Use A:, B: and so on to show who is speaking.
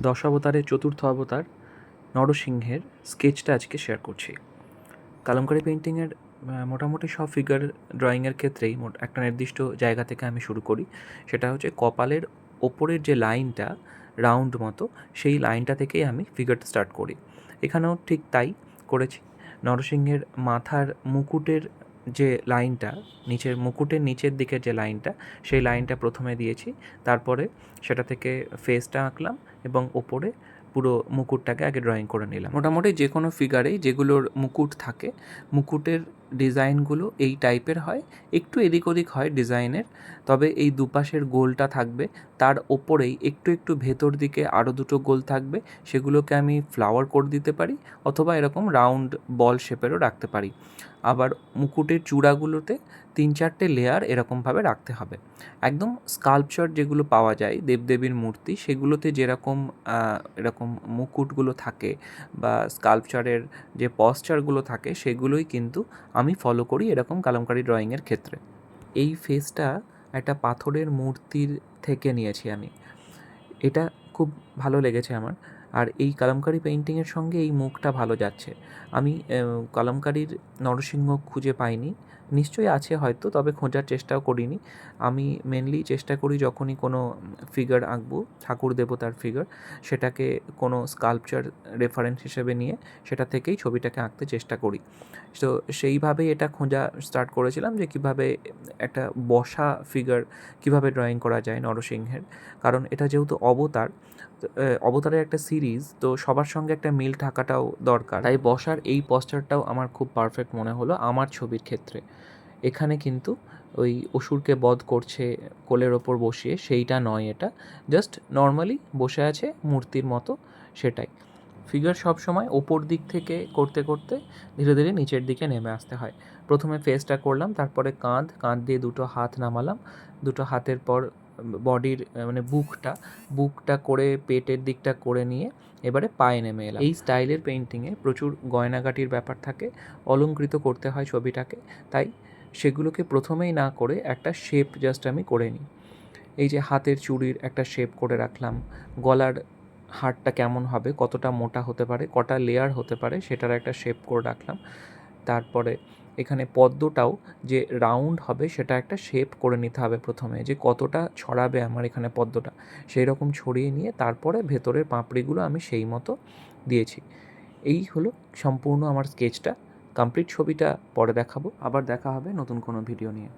A: দশাবতারের চতুর্থ অবতার নরসিংহের স্কেচটা আজকে শেয়ার করছি। কালামকারী পেইন্টিংয়ের মোটামুটি সব ফিগার ড্রয়িংয়ের ক্ষেত্রেই একটা নির্দিষ্ট জায়গা থেকে আমি শুরু করি। সেটা হচ্ছে কপালের ওপরের যে লাইনটা রাউন্ড মতো, সেই লাইনটা থেকেই আমি ফিগারটা স্টার্ট করি। এখানেও ঠিক তাই করেছি। নরসিংহের মাথার মুকুটের যে লাইনটা, মুকুটের নিচের দিকের যে লাইনটা, সেই লাইনটা প্রথমে দিয়েছি। তারপরে সেটা থেকে ফেসটা আঁকলাম এবং ওপরে পুরো মুকুটটাকে আগে ড্রয়িং করে নিলাম। মোটামুটি যে কোনো ফিগারেই যেগুলোর মুকুট থাকে, মুকুটের ডিজাইনগুলো এই টাইপের হয়, একটু এদিক ওদিক হয় ডিজাইনের, তবে এই দুপাশের গোলটা থাকবে, তার ওপরেই একটু একটু ভেতর দিকে আরও দুটো গোল থাকবে, সেগুলোকে আমি ফ্লাওয়ার করে দিতে পারি অথবা এরকম রাউন্ড বল শেপেরও রাখতে পারি। আবার মুকুটের চূড়াগুলোতে 3-4টে লেয়ার এরকমভাবে রাখতে হবে। একদম স্কাল্পচার যেগুলো পাওয়া যায় দেবদেবীর মূর্তি, সেগুলোতে যেরকম এরকম মুকুটগুলো থাকে বা স্কাল্পচারের যে পশ্চারগুলো থাকে, সেগুলোই কিন্তু আমি ফলো করি এরকম কালামকারী ড্রয়িংয়ের ক্ষেত্রে। এই ফেসটা একটা পাথরের মূর্তির থেকে নিয়েছি আমি। এটা খুব ভালো লেগেছে আমার। আর এই কালামকারী পেইন্টিংয়ের সঙ্গে এই মুখটা ভালো যাচ্ছে। আমি কালামকারীর নরসিংহ খুঁজে পাইনি, নিশ্চয়ই আছে হয়তো, তবে খোঁজার চেষ্টাও করিনি। আমি মেনলি চেষ্টা করি যখনই কোনো ফিগার আঁকবো, ঠাকুর দেবতার ফিগার, সেটাকে কোনো স্কাল্পচার রেফারেন্স হিসেবে নিয়ে সেটা থেকেই ছবিটাকে আঁকতে চেষ্টা করি। তো সেইভাবেই এটা খোঁজা স্টার্ট করেছিলাম যে কীভাবে একটা বসা ফিগার কীভাবে ড্রয়িং করা যায় নরসিংহের। কারণ এটা যেহেতু অবতারের একটা সিরিজ, তো সবার সঙ্গে একটা মিল থাকাটাও দরকার, তাই বসার এই পশ্চারটাও আমার খুব পারফেক্ট মনে হলো আমার ছবির ক্ষেত্রে। এখানে কিন্তু ওই অসুরকে বধ করছে কোলের ওপর বসিয়ে, সেইটা নয়, এটা জাস্ট নর্মালি বসে আছে মূর্তির মতো, সেটাই। ফিগার সবসময় ওপর দিক থেকে করতে করতে ধীরে ধীরে নিচের দিকে নেমে আসতে হয়। প্রথমে ফেসটা করলাম, তারপরে কাঁধ দিয়ে দুটো হাত নামালাম, দুটো হাতের পর বডির মানে বুকটা করে পেটের দিকটা করে নিয়ে এবারে পায়ে নেমে এলাম। এই স্টাইলের পেইন্টিংয়ে প্রচুর গয়নাগাটির ব্যাপার থাকে, অলংকৃত করতে হয় ছবিটাকে, তাই সেগুলোকে প্রথমেই না করে একটা শেপ জাস্ট আমি করে নিই। এই যে হাতের চুড়ির একটা শেপ করে রাখলাম, গলার হারটা কেমন হবে, কতটা মোটা হতে পারে, কটা লেয়ার হতে পারে, সেটার একটা শেপ করে রাখলাম। তারপরে এখানে পদ্মটাও যে রাউন্ড হবে সেটা একটা শেপ করে নিতে হবে প্রথমে, যে কতটা ছড়াবে আমার এখানে পদ্মটা, সেই রকম ছড়িয়ে নিয়ে তারপরে ভেতরের পাপড়িগুলো আমি সেই মতো দিয়েছি। এই হলো সম্পূর্ণ আমার স্কেচটা। কমপ্লিট ছবিটা পরে দেখাবো। আবার দেখা হবে নতুন কোনো ভিডিও নিয়ে।